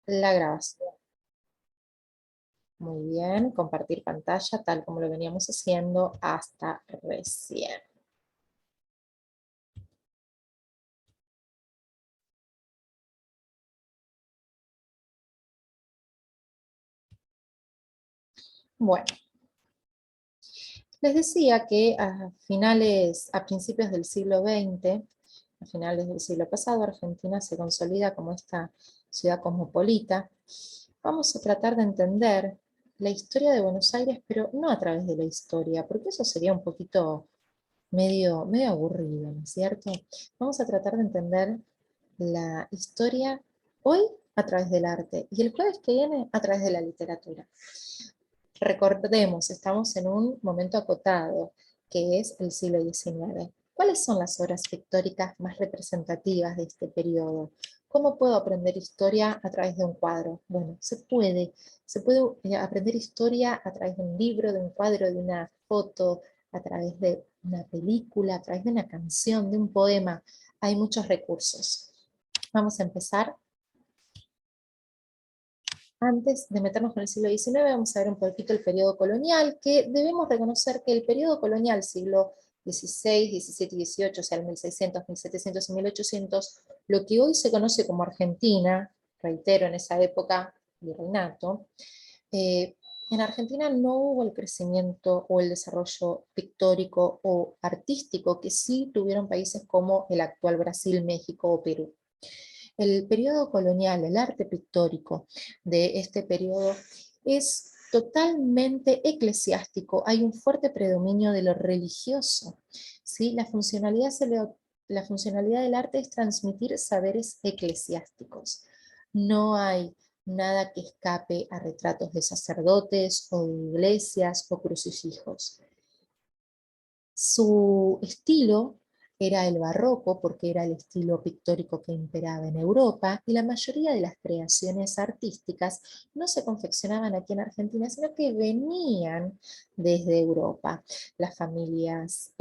la grabación. Muy bien, compartir pantalla tal como lo veníamos haciendo hasta recién. Bueno, les decía que a principios del siglo XX, a finales del siglo pasado, Argentina se consolida como esta ciudad cosmopolita. Vamos a tratar de entender la historia de Buenos Aires, pero no a través de la historia, porque eso sería un poquito medio aburrido, ¿no es cierto? Vamos a tratar de entender la historia hoy a través del arte y el jueves que viene a través de la literatura. Recordemos, estamos en un momento acotado, que es el siglo XIX. ¿Cuáles son las obras pictóricas más representativas de este periodo? ¿Cómo puedo aprender historia a través de un cuadro? Bueno, se puede aprender historia a través de un libro, de un cuadro, de una foto, a través de una película, a través de una canción, de un poema. Hay muchos recursos. Vamos a empezar. Antes de meternos con el siglo XIX, vamos a ver un poquito el periodo colonial, que debemos reconocer que el periodo colonial, siglo XVI, XVII y XVIII, o sea, el 1600, 1700 y 1800, lo que hoy se conoce como Argentina, reitero, en esa época, virreinato, en Argentina no hubo el crecimiento o el desarrollo pictórico o artístico que sí tuvieron países como el actual Brasil, México o Perú. El periodo colonial, el arte pictórico de este periodo es totalmente eclesiástico, hay un fuerte predominio de lo religioso, ¿sí? La funcionalidad del arte es transmitir saberes eclesiásticos. No hay nada que escape a retratos de sacerdotes o de iglesias o crucifijos. Su estilo era el barroco, porque era el estilo pictórico que imperaba en Europa, y la mayoría de las creaciones artísticas no se confeccionaban aquí en Argentina, sino que venían desde Europa. Las familias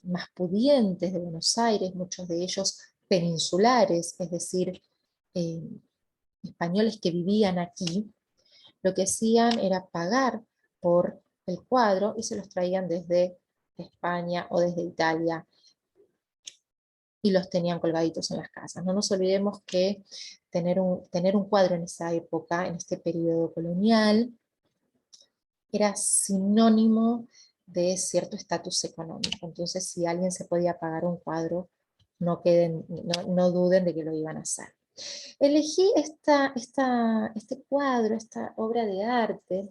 más pudientes de Buenos Aires, muchos de ellos peninsulares, es decir, eh, españoles que vivían aquí, lo que hacían era pagar por el cuadro y se los traían desde España o desde Italia y los tenían colgaditos en las casas. No nos olvidemos que tener un cuadro en esa época, en este periodo colonial, era sinónimo de cierto estatus económico. Entonces, si alguien se podía pagar un cuadro, no duden de que lo iban a hacer. Elegí este cuadro, esta obra de arte,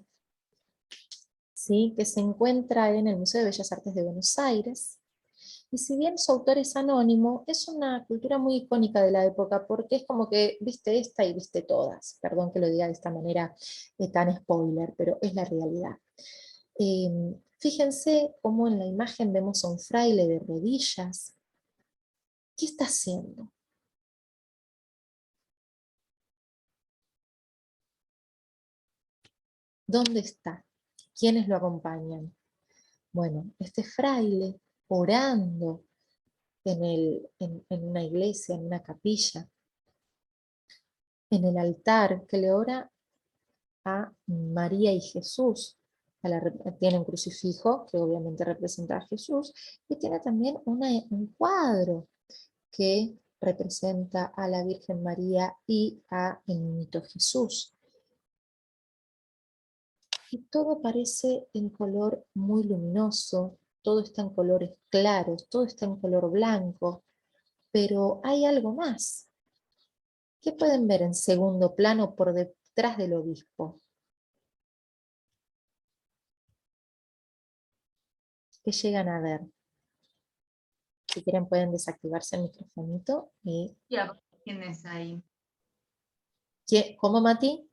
¿sí?, que se encuentra en el Museo de Bellas Artes de Buenos Aires. Y si bien su autor es anónimo, es una cultura muy icónica de la época, porque es como que viste esta y viste todas. Perdón que lo diga de esta manera tan spoiler, pero es la realidad. Fíjense cómo en la imagen vemos a un fraile de rodillas. ¿Qué está haciendo? ¿Dónde está? ¿Quiénes lo acompañan? Bueno, este fraile orando en una iglesia, en una capilla, en el altar, que le ora a María y Jesús. Tiene un crucifijo que obviamente representa a Jesús, y tiene también un cuadro que representa a la Virgen María y a el niñito Jesús. Y todo parece en color muy luminoso, todo está en colores claros, todo está en color blanco, pero hay algo más. ¿Qué pueden ver en segundo plano por detrás del obispo? ¿Qué llegan a ver? Si quieren pueden desactivarse el microfonito. Y aborígenes ahí. ¿Cómo, Mati?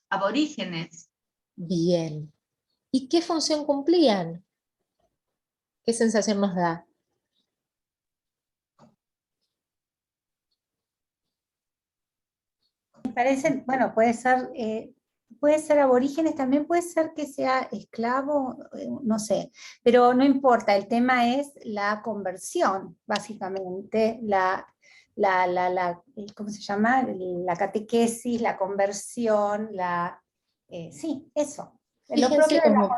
Aborígenes. Bien. ¿Y qué función cumplían? ¿Qué sensación nos da? Me parece, bueno, puede ser aborígenes, también puede ser que sea esclavo, no sé, pero no importa, el tema es la conversión, básicamente, ¿cómo se llama? La catequesis, la conversión, sí, eso. Lo Fíjense propio de como,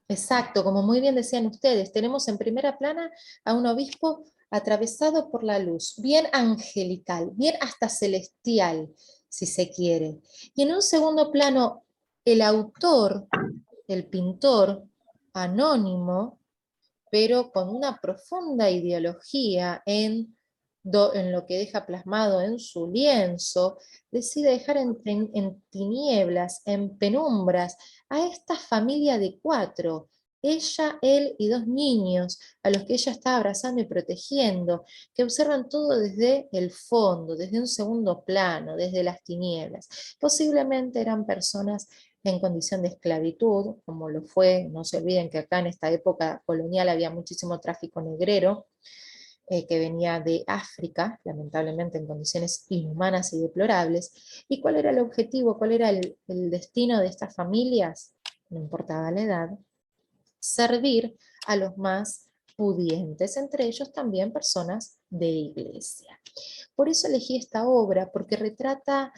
exacto, como muy bien decían ustedes, tenemos en primera plana a un obispo atravesado por la luz, bien angelical, bien hasta celestial, si se quiere. Y en un segundo plano, el autor, el pintor, anónimo, pero con una profunda ideología en lo que deja plasmado en su lienzo, decide dejar en tinieblas, en penumbras, a esta familia de 4, ella, él y 2 niños, a los que ella está abrazando y protegiendo, que observan todo desde el fondo, desde un segundo plano, desde las tinieblas. Posiblemente eran personas en condición de esclavitud, como lo fue, no se olviden que acá en esta época colonial había muchísimo tráfico negrero, que venía de África, lamentablemente en condiciones inhumanas y deplorables. ¿Y cuál era el objetivo, cuál era el destino de estas familias? No importaba la edad, servir a los más pudientes, entre ellos también personas de iglesia. Por eso elegí esta obra, porque retrata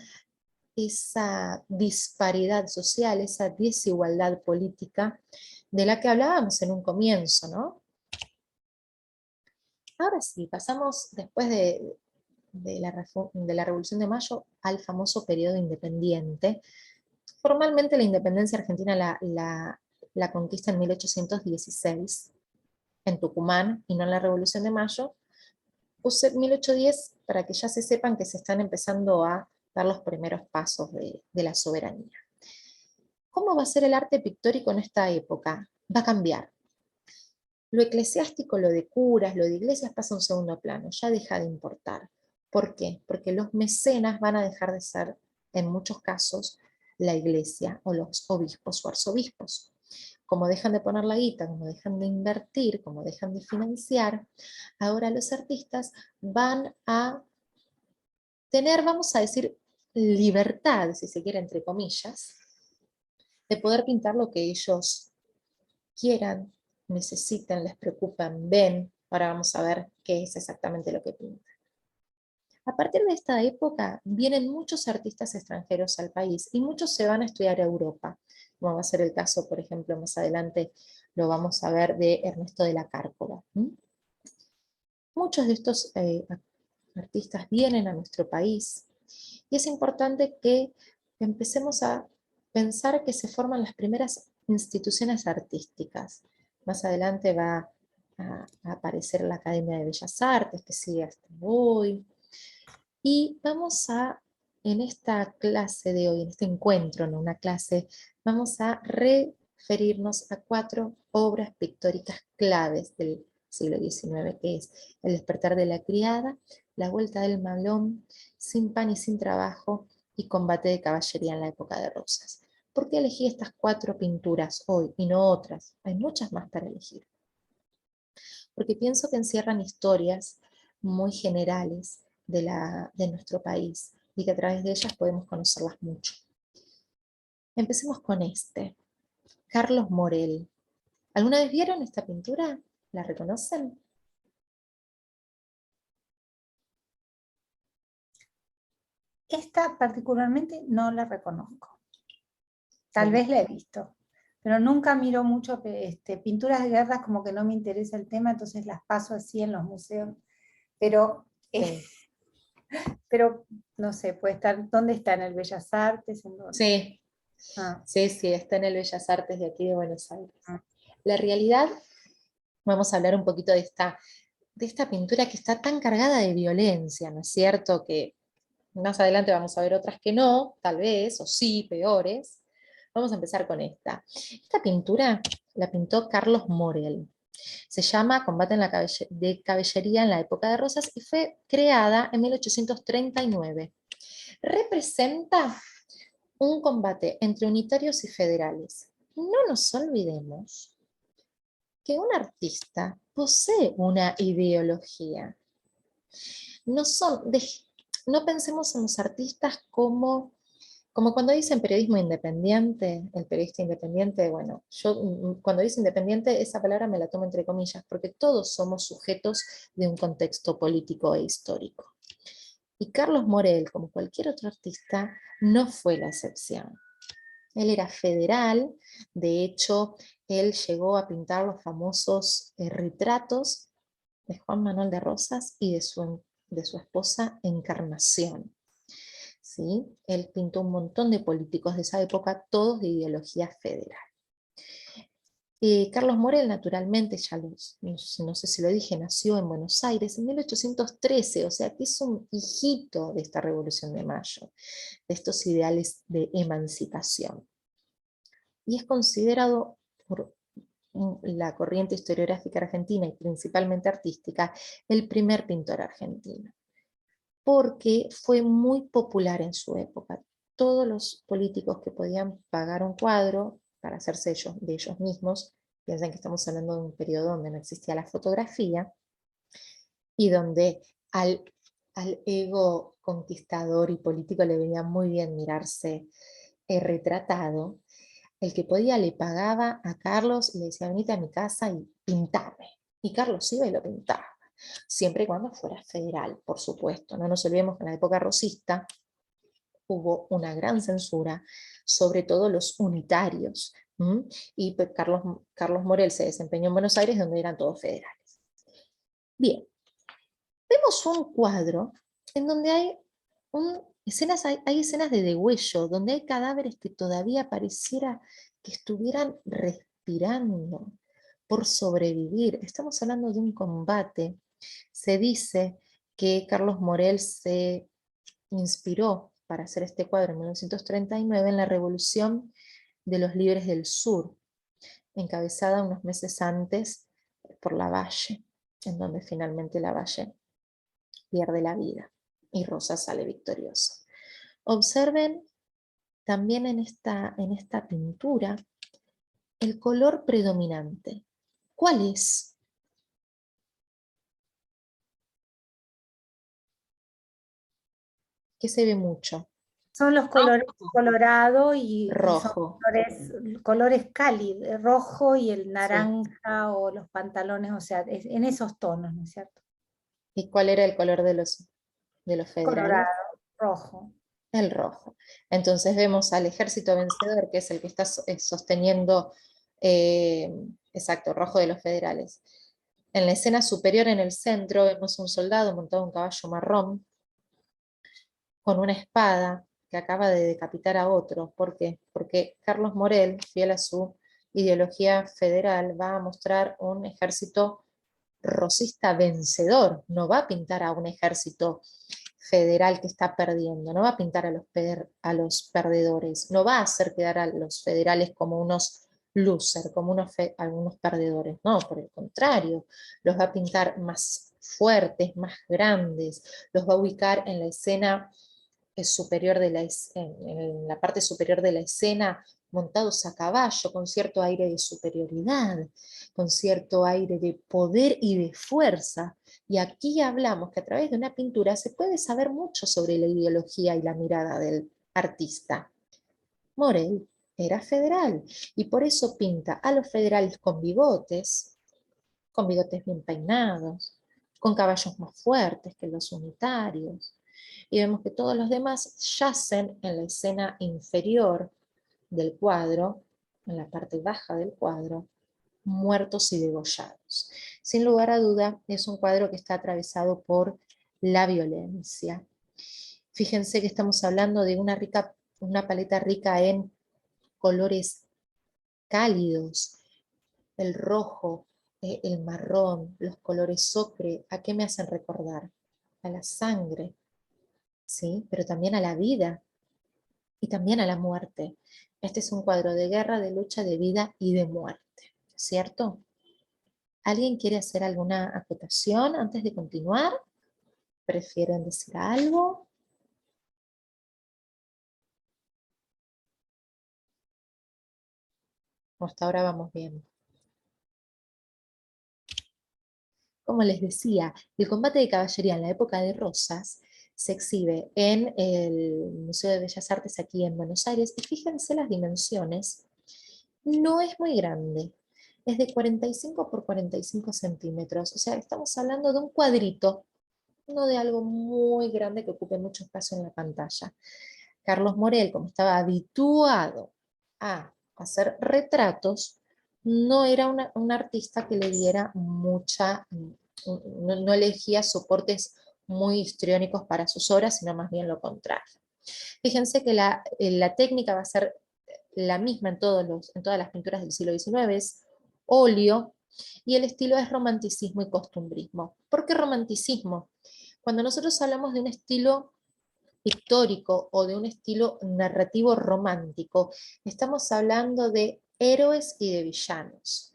esa disparidad social, esa desigualdad política de la que hablábamos en un comienzo, ¿no? Ahora sí, pasamos después de la Revolución de Mayo al famoso periodo independiente. Formalmente la independencia argentina la conquista en 1816, en Tucumán, y no en la Revolución de Mayo. Puse 1810 para que ya se sepan que se están empezando a dar los primeros pasos de la soberanía. ¿Cómo va a ser el arte pictórico en esta época? Va a cambiar. Lo eclesiástico, lo de curas, lo de iglesias pasa a un segundo plano, ya deja de importar. ¿Por qué? Porque los mecenas van a dejar de ser, en muchos casos, la iglesia o los obispos o arzobispos. Como dejan de poner la guita, como dejan de invertir, como dejan de financiar, ahora los artistas van a tener, vamos a decir, libertad, si se quiere, entre comillas, de poder pintar lo que ellos quieran, necesiten, les preocupan, ven. Ahora vamos a ver qué es exactamente lo que pintan. A partir de esta época vienen muchos artistas extranjeros al país y muchos se van a estudiar a Europa, como va a ser el caso, por ejemplo, más adelante lo vamos a ver de Ernesto de la Cárcova. Muchos de estos artistas vienen a nuestro país y es importante que empecemos a pensar que se forman las primeras instituciones artísticas. Más adelante va a aparecer la Academia de Bellas Artes, que sigue hasta hoy. Y vamos a, en esta clase de hoy, en este encuentro, en una clase, vamos a referirnos a 4 obras pictóricas claves del siglo XIX, que es El despertar de la criada, La vuelta del malón, Sin pan y sin trabajo, y Combate de caballería en la época de Rosas. ¿Por qué elegí estas 4 pinturas hoy y no otras? Hay muchas más para elegir. Porque pienso que encierran historias muy generales de nuestro país y que a través de ellas podemos conocerlas mucho. Empecemos con Carlos Morel. ¿Alguna vez vieron esta pintura? ¿La reconocen? Esta particularmente no la reconozco. Tal Bien. vez la he visto, pero nunca miro mucho pinturas de guerras, como que no me interesa el tema, entonces las paso así en los museos. Pero, Sí. pero no sé, puede estar, ¿dónde está? ¿En el Bellas Artes? ¿En dónde? Sí, Ah, sí, sí, está en el Bellas Artes de aquí de Buenos Aires. ah. La realidad, vamos a hablar un poquito de esta pintura que está tan cargada de violencia, ¿no es cierto? Que más adelante vamos a ver otras que no, tal vez, o sí, peores. Vamos a empezar con esta. Esta pintura la pintó Carlos Morel. Se llama Combate de caballería en la época de Rosas y fue creada en 1839. Representa un combate entre unitarios y federales. No nos olvidemos que un artista posee una ideología. No son, no pensemos en los artistas como cuando dicen periodismo independiente, el periodista independiente, bueno, yo cuando dice independiente, esa palabra me la tomo entre comillas, porque todos somos sujetos de un contexto político e histórico. Y Carlos Morel, como cualquier otro artista, no fue la excepción. Él era federal, de hecho, él llegó a pintar los famosos retratos de Juan Manuel de Rosas y de su esposa Encarnación. ¿Sí? Él pintó un montón de políticos de esa época, todos de ideología federal. Carlos Morel, naturalmente, no sé si lo dije, nació en Buenos Aires en 1813, o sea que es un hijito de esta Revolución de Mayo, de estos ideales de emancipación. Y es considerado por la corriente historiográfica argentina y principalmente artística, el primer pintor argentino, porque fue muy popular en su época. Todos los políticos que podían pagar un cuadro para hacerse de ellos mismos, piensen que estamos hablando de un periodo donde no existía la fotografía, y donde al ego conquistador y político le venía muy bien mirarse retratado. El que podía le pagaba a Carlos y le decía, venite a mi casa y pintame. Y Carlos iba y lo pintaba, siempre y cuando fuera federal, por supuesto. No nos olvidemos que en la época rosista hubo una gran censura, sobre todo los unitarios. Y pues Carlos Morel se desempeñó en Buenos Aires, donde eran todos federales. Bien, vemos un cuadro en donde hay escenas de degüello, donde hay cadáveres que todavía pareciera que estuvieran respirando por sobrevivir. Estamos hablando de un combate. Se dice que Carlos Morel se inspiró para hacer este cuadro en 1939 en la Revolución de los Libres del Sur, encabezada unos meses antes por Lavalle, en donde finalmente Lavalle pierde la vida y Rosa sale victoriosa. Observen también en esta pintura el color predominante. ¿Cuál es? ¿Qué se ve mucho? Son los colores colorado y son Rojo. colores cálidos, rojo y el Sí. naranja o los pantalones, o sea, en esos tonos, ¿no es cierto? ¿Y cuál era el color de los federales? Colorado, rojo. El rojo. Entonces vemos al ejército vencedor, que es el que está sosteniendo, exacto, rojo de los federales. En la escena superior en el centro vemos un soldado montado en un caballo marrón, con una espada que acaba de decapitar a otro. ¿Por qué? Porque Carlos Morel, fiel a su ideología federal, va a mostrar un ejército rosista vencedor, no va a pintar a un ejército federal que está perdiendo, no va a pintar a los perdedores, no va a hacer quedar a los federales como unos losers, como algunos perdedores, no, por el contrario, los va a pintar más fuertes, más grandes, los va a ubicar en la escena superior en la parte superior de la escena, montados a caballo, con cierto aire de superioridad, con cierto aire de poder y de fuerza. Y aquí hablamos que a través de una pintura se puede saber mucho sobre la ideología y la mirada del artista. Morel era federal y por eso pinta a los federales con bigotes bien peinados, con caballos más fuertes que los unitarios. Y vemos que todos los demás yacen en la escena inferior del cuadro, en la parte baja del cuadro, muertos y degollados. Sin lugar a duda, es un cuadro que está atravesado por la violencia. Fíjense que estamos hablando de una paleta rica en colores cálidos, el rojo, el marrón, los colores ocre. ¿A qué me hacen recordar? A la sangre, ¿sí? Pero también a la vida y también a la muerte. Este es un cuadro de guerra, de lucha, de vida y de muerte, ¿cierto? ¿Alguien quiere hacer alguna acotación antes de continuar? ¿Prefieren decir algo? O hasta ahora vamos bien. Como les decía, el combate de caballería en la época de Rosas se exhibe en el Museo de Bellas Artes aquí en Buenos Aires, y fíjense las dimensiones, no es muy grande, es de 45 por 45 centímetros, o sea, estamos hablando de un cuadrito, no de algo muy grande que ocupe mucho espacio en la pantalla. Carlos Morel, como estaba habituado a hacer retratos, no era un artista que le diera mucha, no elegía soportes muy histriónicos para sus obras, sino más bien lo contrario. Fíjense que la técnica va a ser la misma en todas las pinturas del siglo XIX, es óleo, y el estilo es romanticismo y costumbrismo. ¿Por qué romanticismo? Cuando nosotros hablamos de un estilo pictórico o de un estilo narrativo romántico, estamos hablando de héroes y de villanos.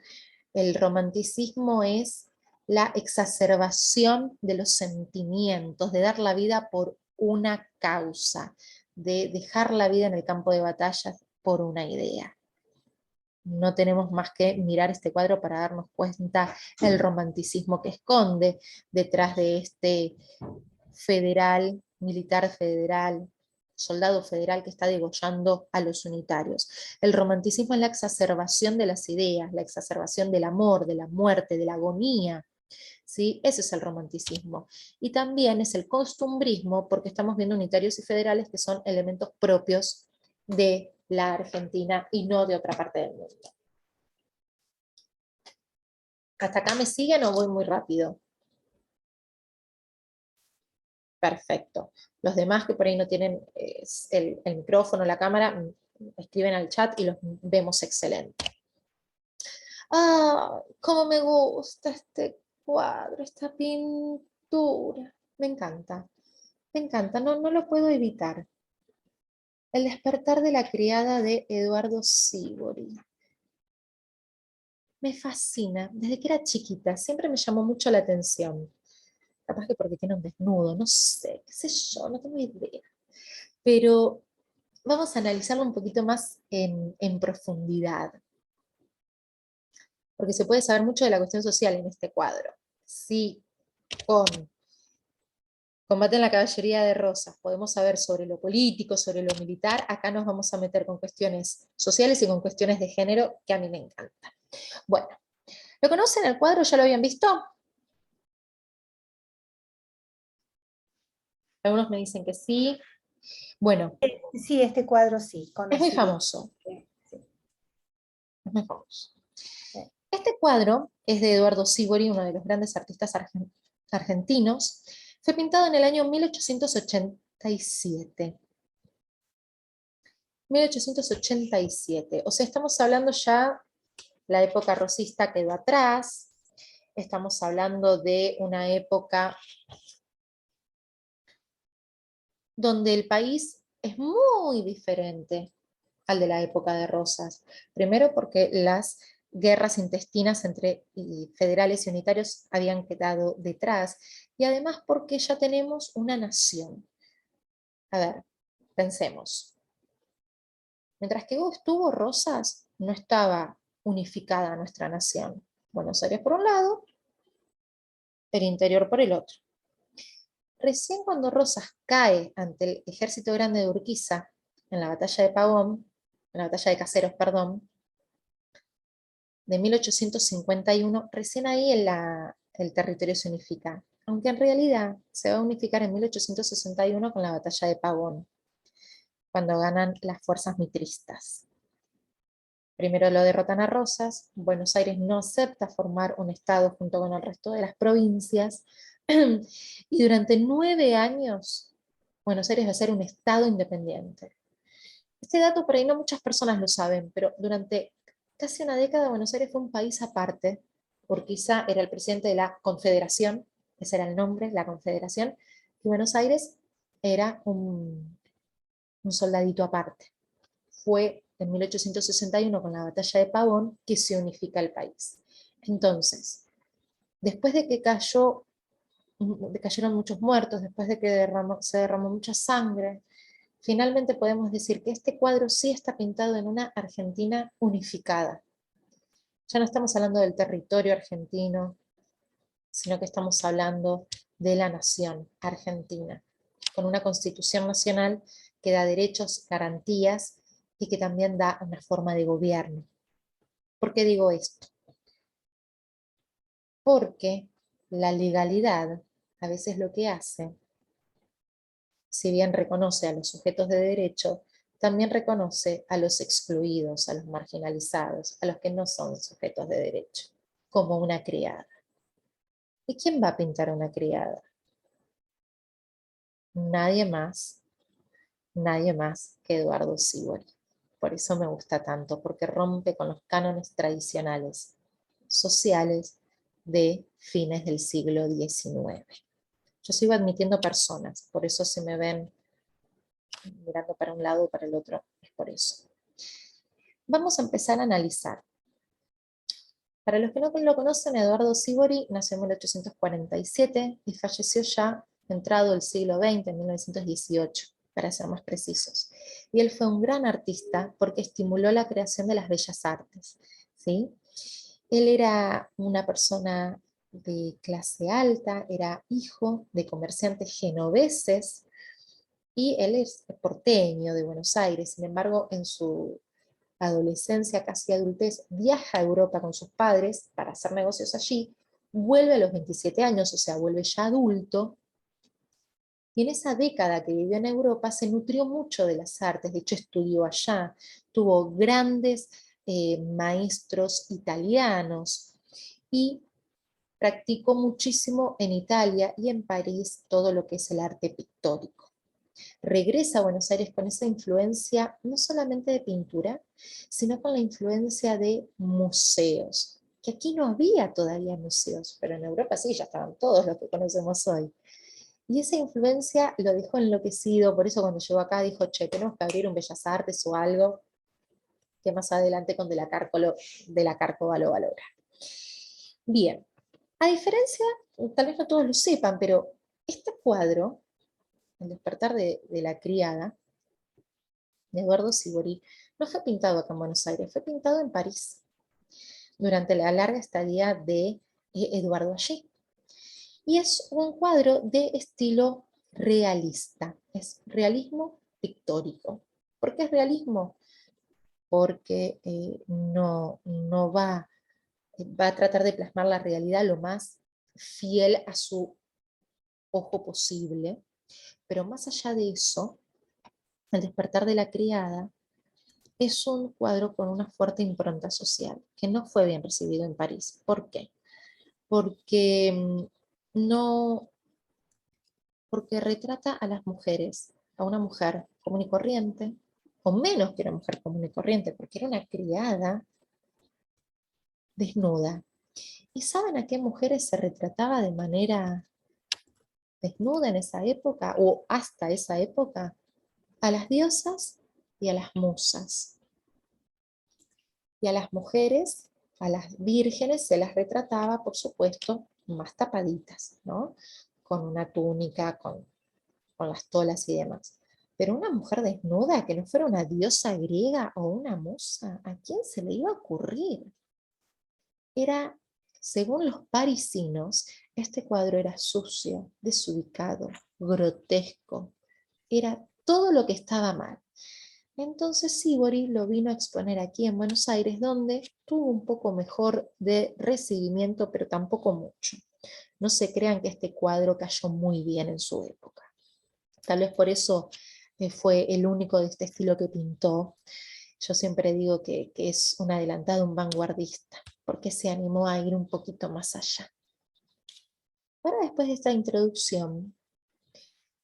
El romanticismo es la exacerbación de los sentimientos, de dar la vida por una causa, de dejar la vida en el campo de batalla por una idea. No tenemos más que mirar este cuadro para darnos cuenta el romanticismo que esconde detrás de este federal, militar federal, soldado federal que está degollando a los unitarios. El romanticismo es la exacerbación de las ideas, la exacerbación del amor, de la muerte, de la agonía. ¿Sí? Ese es el romanticismo. Y también es el costumbrismo, porque estamos viendo unitarios y federales que son elementos propios de la Argentina y no de otra parte del mundo. ¿Hasta acá me siguen o voy muy rápido? Perfecto. Los demás que por ahí no tienen el micrófono, la cámara, escriben al chat y los vemos excelente. ¡Ah! ¡Cómo me gusta este cuadro, esta pintura! Me encanta, no lo puedo evitar. El despertar de la criada de Eduardo Sívori. Me fascina, desde que era chiquita, siempre me llamó mucho la atención. Capaz que porque tiene un desnudo, no sé, qué sé yo, no tengo idea. Pero vamos a analizarlo un poquito más en profundidad, porque se puede saber mucho de la cuestión social en este cuadro. Sí, con Combate en la Caballería de Rosas podemos saber sobre lo político, sobre lo militar, acá nos vamos a meter con cuestiones sociales y con cuestiones de género que a mí me encantan. Bueno, ¿lo conocen el cuadro? ¿Ya lo habían visto? Algunos me dicen que sí. Bueno, Sí, este cuadro sí, es muy conocido. famoso. Sí. Es muy famoso. Este cuadro es de Eduardo Sívori, uno de los grandes artistas argentinos. Fue pintado en el año 1887. 1887. O sea, estamos hablando ya, la época rosista quedó atrás. Estamos hablando de una época donde el país es muy diferente al de la época de Rosas. Primero porque las guerras intestinas entre federales y unitarios habían quedado detrás, y además porque ya tenemos una nación. A ver, pensemos. Mientras que estuvo Rosas, no estaba unificada nuestra nación. Buenos Aires por un lado, el interior por el otro. Recién cuando Rosas cae ante el ejército grande de Urquiza, en la batalla de Pavón, en la batalla de Caseros, perdón, de 1851, recién ahí el territorio se unifica, aunque en realidad se va a unificar en 1861 con la batalla de Pavón, cuando ganan las fuerzas mitristas. Primero lo derrotan a Rosas, Buenos Aires no acepta formar un estado junto con el resto de las provincias, y durante 9 años Buenos Aires va a ser un estado independiente. Este dato por ahí no muchas personas lo saben, pero durante casi una década Buenos Aires fue un país aparte. Urquiza era el presidente de la Confederación, ese era el nombre, la Confederación, y Buenos Aires era un soldadito aparte. Fue en 1861 con la batalla de Pavón que se unifica el país. Entonces, después de que cayeron muchos muertos, después de que se derramó mucha sangre, finalmente podemos decir que este cuadro sí está pintado en una Argentina unificada. Ya no estamos hablando del territorio argentino, sino que estamos hablando de la nación argentina, con una constitución nacional que da derechos, garantías y que también da una forma de gobierno. ¿Por qué digo esto? Porque la legalidad a veces lo que hace, si bien reconoce a los sujetos de derecho, también reconoce a los excluidos, a los marginalizados, a los que no son sujetos de derecho, como una criada. ¿Y quién va a pintar a una criada? Nadie más que Eduardo Sívori. Por eso me gusta tanto, porque rompe con los cánones tradicionales sociales de fines del siglo XIX. Yo sigo admitiendo personas, por eso se me ven mirando para un lado o para el otro, es por eso. Vamos a empezar a analizar. Para los que no lo conocen, Eduardo Sívori nació en 1847 y falleció ya entrado el siglo XX, en 1918, para ser más precisos. Y él fue un gran artista porque estimuló la creación de las bellas artes, ¿sí? Él era una persona de clase alta, era hijo de comerciantes genoveses, y él es porteño de Buenos Aires. Sin embargo, en su adolescencia, casi adultez, viaja a Europa con sus padres para hacer negocios allí, vuelve a los 27 años, o sea, vuelve ya adulto, y en esa década que vivió en Europa se nutrió mucho de las artes, de hecho estudió allá, tuvo grandes maestros italianos, y practicó muchísimo en Italia y en París todo lo que es el arte pictórico. Regresa a Buenos Aires con esa influencia no solamente de pintura, sino con la influencia de museos, que aquí no había todavía museos, pero en Europa sí, ya estaban todos los que conocemos hoy. Y esa influencia lo dejó enloquecido, por eso cuando llegó acá dijo, che, tenemos que abrir un Bellas Artes o algo, que más adelante con De la Cárcova lo valora. Bien, a diferencia, tal vez no todos lo sepan, pero este cuadro, El despertar de la criada, de Eduardo Sívori, no fue pintado acá en Buenos Aires, fue pintado en París, durante la larga estadía de Eduardo allí. Y es un cuadro de estilo realista, es realismo pictórico. ¿Por qué es realismo? Porque no va a tratar de plasmar la realidad lo más fiel a su ojo posible, pero más allá de eso, El despertar de la criada es un cuadro con una fuerte impronta social, que no fue bien recibido en París. ¿Por qué? Porque no, porque retrata a las mujeres, a una mujer común y corriente, o menos que una mujer común y corriente, porque era una criada desnuda. ¿Y saben a qué mujeres se retrataba de manera desnuda en esa época, o hasta esa época? A las diosas y a las musas. Y a las mujeres, a las vírgenes, se las retrataba, por supuesto, más tapaditas, ¿no? Con una túnica, con las tolas y demás. Pero una mujer desnuda, que no fuera una diosa griega o una musa, ¿a quién se le iba a ocurrir? Era, según los parisinos, este cuadro era sucio, desubicado, grotesco. Era todo lo que estaba mal. Entonces Sívori lo vino a exponer aquí en Buenos Aires, donde tuvo un poco mejor de recibimiento, pero tampoco mucho. No se crean que este cuadro cayó muy bien en su época. Tal vez por eso fue el único de este estilo que pintó. Yo siempre digo que es un adelantado, un vanguardista, porque se animó a ir un poquito más allá. Ahora, después de esta introducción,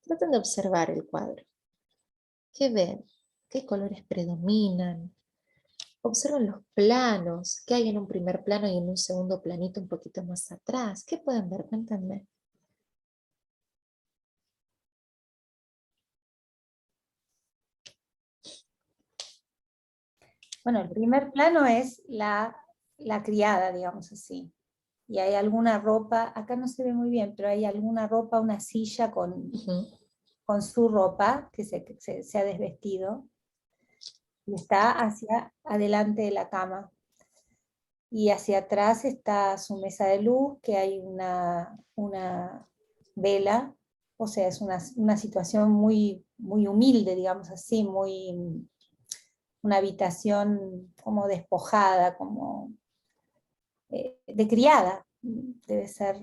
traten de observar el cuadro. ¿Qué ven? ¿Qué colores predominan? Observen los planos, qué hay en un primer plano y en un segundo planito un poquito más atrás. ¿Qué pueden ver? Cuéntenme. Bueno, el primer plano es la criada, digamos así. Y hay alguna ropa, acá no se ve muy bien, pero hay alguna ropa, una silla con su ropa que se ha desvestido y está hacia adelante de la cama. Y hacia atrás está su mesa de luz, que hay una vela, o sea, es una situación muy, muy humilde, digamos así, una habitación como despojada, como de criada, debe ser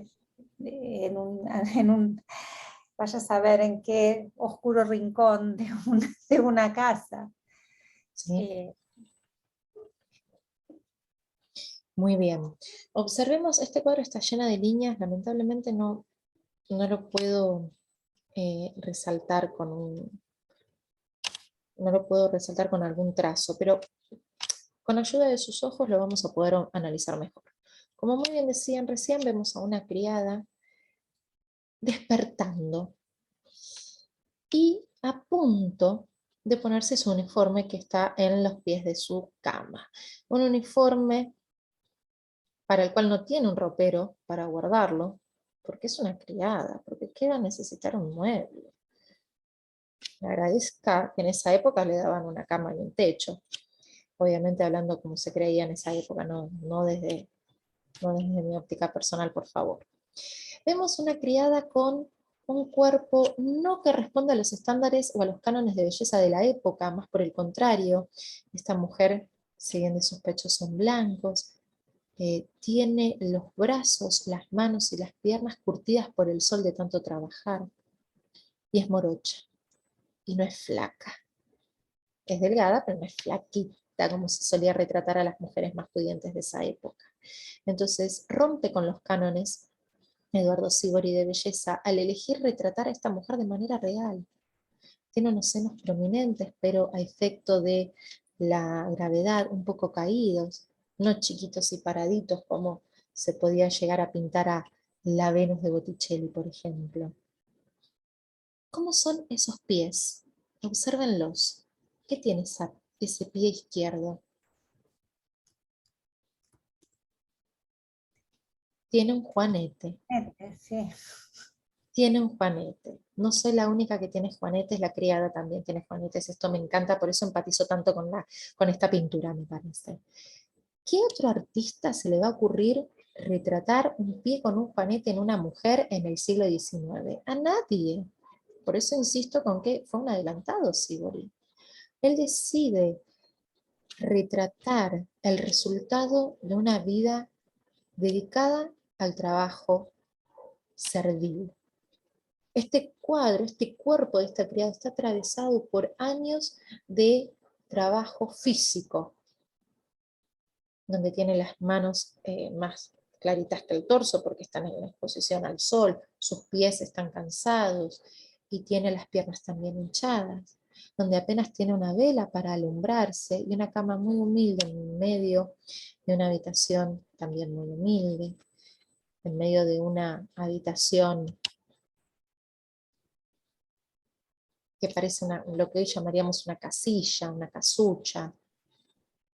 vaya a saber en qué oscuro rincón de una casa. ¿Sí? Muy bien. Observemos, este cuadro está lleno de líneas, lamentablemente no lo puedo resaltar no lo puedo resaltar con algún trazo, pero con ayuda de sus ojos lo vamos a poder analizar mejor. Como muy bien decían recién, vemos a una criada despertando y a punto de ponerse su uniforme que está en los pies de su cama. Un uniforme para el cual no tiene un ropero para guardarlo, porque es una criada, porque ¿qué va a necesitar un mueble? Le agradezca que en esa época le daban una cama y un techo, obviamente hablando como se creía en esa época, no desde mi óptica personal, por favor. Vemos una criada con un cuerpo no que responde a los estándares o a los cánones de belleza de la época, más por el contrario, esta mujer, si bien de sus pechos son blancos, tiene los brazos, las manos y las piernas curtidas por el sol de tanto trabajar, y es morocha, y no es flaca. Es delgada, pero no es flaquita, como se solía retratar a las mujeres más pudientes de esa época. Entonces rompe con los cánones Eduardo Sívori de belleza al elegir retratar a esta mujer de manera real. Tiene unos senos prominentes, pero a efecto de la gravedad un poco caídos, no chiquitos y paraditos como se podía llegar a pintar a la Venus de Botticelli, por ejemplo. ¿Cómo son esos pies? Obsérvenlos. ¿Qué tiene ese pie izquierdo? Tiene un juanete. Sí. Tiene un juanete. No soy la única que tiene juanetes, la criada también tiene juanetes. Esto me encanta, por eso empatizo tanto con esta pintura, me parece. ¿Qué otro artista se le va a ocurrir retratar un pie con un juanete en una mujer en el siglo XIX? A nadie. Por eso insisto con que fue un adelantado Sívori. Él decide retratar el resultado de una vida dedicada al trabajo servil. Este cuadro, este cuerpo de esta criada está atravesado por años de trabajo físico, donde tiene las manos más claritas que el torso porque están en exposición al sol, sus pies están cansados y tiene las piernas también hinchadas, donde apenas tiene una vela para alumbrarse y una cama muy humilde en medio de una habitación también muy humilde, en medio de una habitación que parece lo que hoy llamaríamos una casilla, una casucha.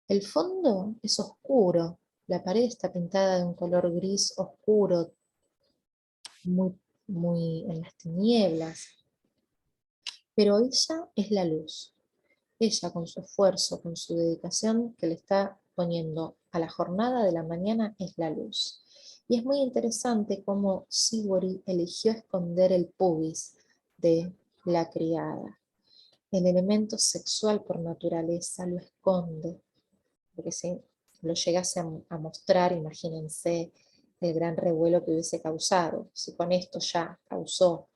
El fondo es oscuro, la pared está pintada de un color gris oscuro, muy en las tinieblas, pero ella es la luz. Ella con su esfuerzo, con su dedicación que le está poniendo a la jornada de la mañana es la luz. Y es muy interesante cómo Sívori eligió esconder el pubis de la criada. El elemento sexual por naturaleza lo esconde, porque si lo llegase a mostrar, imagínense el gran revuelo que hubiese causado. Si con esto ya causó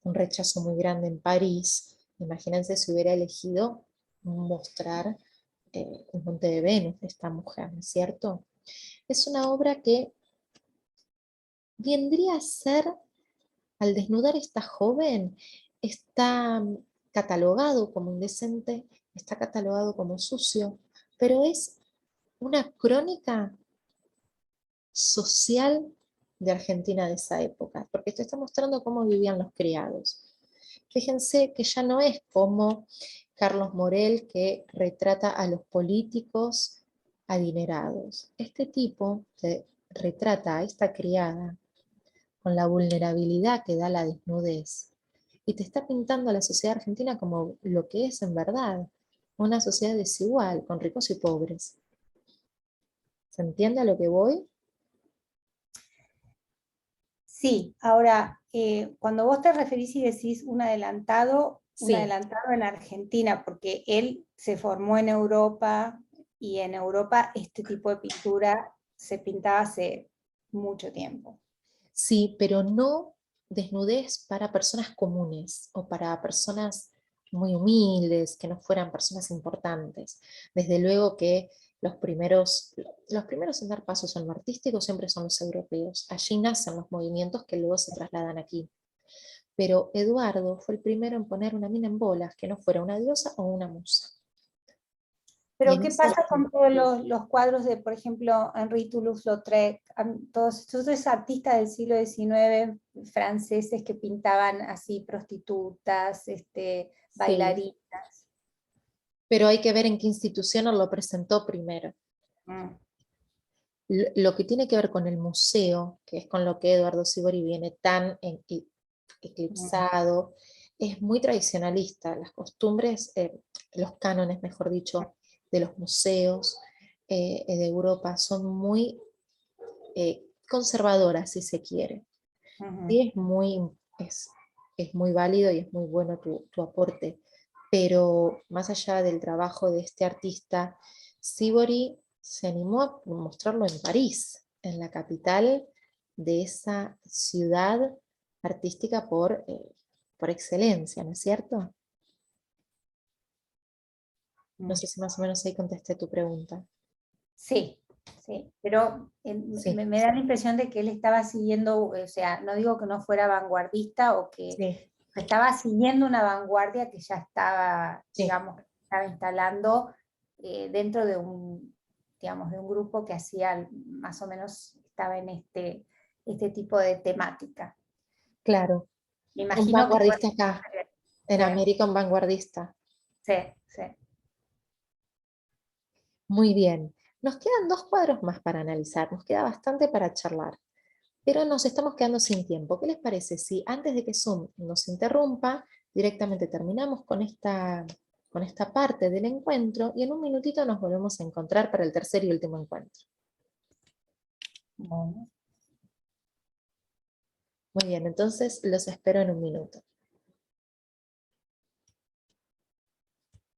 un rechazo muy grande en París, imagínense si hubiera elegido mostrar el Monte de Venus de esta mujer, ¿no es cierto? Es una obra que vendría a ser, al desnudar a esta joven, está catalogado como indecente, está catalogado como sucio, pero es una crónica social de Argentina de esa época, porque esto está mostrando cómo vivían los criados. Fíjense que ya no es como Carlos Morel que retrata a los políticos adinerados. Este tipo retrata a esta criada con la vulnerabilidad que da la desnudez y te está pintando a la sociedad argentina como lo que es en verdad, una sociedad desigual, con ricos y pobres. ¿Se entiende a lo que voy? Sí, ahora, cuando vos te referís y decís un adelantado Sí. en Argentina, porque él se formó en Europa y en Europa este tipo de pintura se pintaba hace mucho tiempo. Sí, pero no desnudez para personas comunes o para personas muy humildes, que no fueran personas importantes. Desde luego que los primeros en dar pasos en lo artístico siempre son los europeos. Allí nacen los movimientos que luego se trasladan aquí. Pero Eduardo fue el primero en poner una mina en bolas que no fuera una diosa o una musa. Y Pero en ¿qué ese pasa con todos los cuadros de, por ejemplo, Henri Toulouse-Lautrec, todos estos artistas del siglo XIX franceses que pintaban así prostitutas, Sí, bailarinas? pero hay que ver en qué institución él lo presentó primero. Mm, Lo que tiene que ver con el museo, que es con lo que Eduardo Sívori viene tan eclipsado, es muy tradicionalista. Las costumbres, los cánones, mejor dicho, de los museos de Europa son muy conservadoras, si se quiere. ujú. Sí, es muy válido y es muy bueno tu aporte, pero más allá del trabajo de este artista, Sívori se animó a mostrarlo en París, en la capital de esa ciudad artística por excelencia, ¿no es cierto? No Mm. sé si más o menos ahí contesté tu pregunta. Sí, sí, pero Sí, me da la impresión de que él estaba siguiendo, o sea, no digo que no fuera vanguardista o que sí, estaba siguiendo una vanguardia que ya estaba, sí, digamos, estaba instalando dentro de un, digamos, de un grupo que hacía más o menos, estaba en este tipo de temática. claro. Me Un imagino que fue... vanguardista acá, en Sí, América, un vanguardista. sí, sí. Muy bien. Nos quedan 2 cuadros más para analizar, nos queda bastante para charlar, pero nos estamos quedando sin tiempo. ¿Qué les parece si antes de que Zoom nos interrumpa, directamente terminamos con esta parte del encuentro y en un minutito nos volvemos a encontrar para el tercer y último encuentro? Bueno. Muy bien, entonces los espero en un minuto.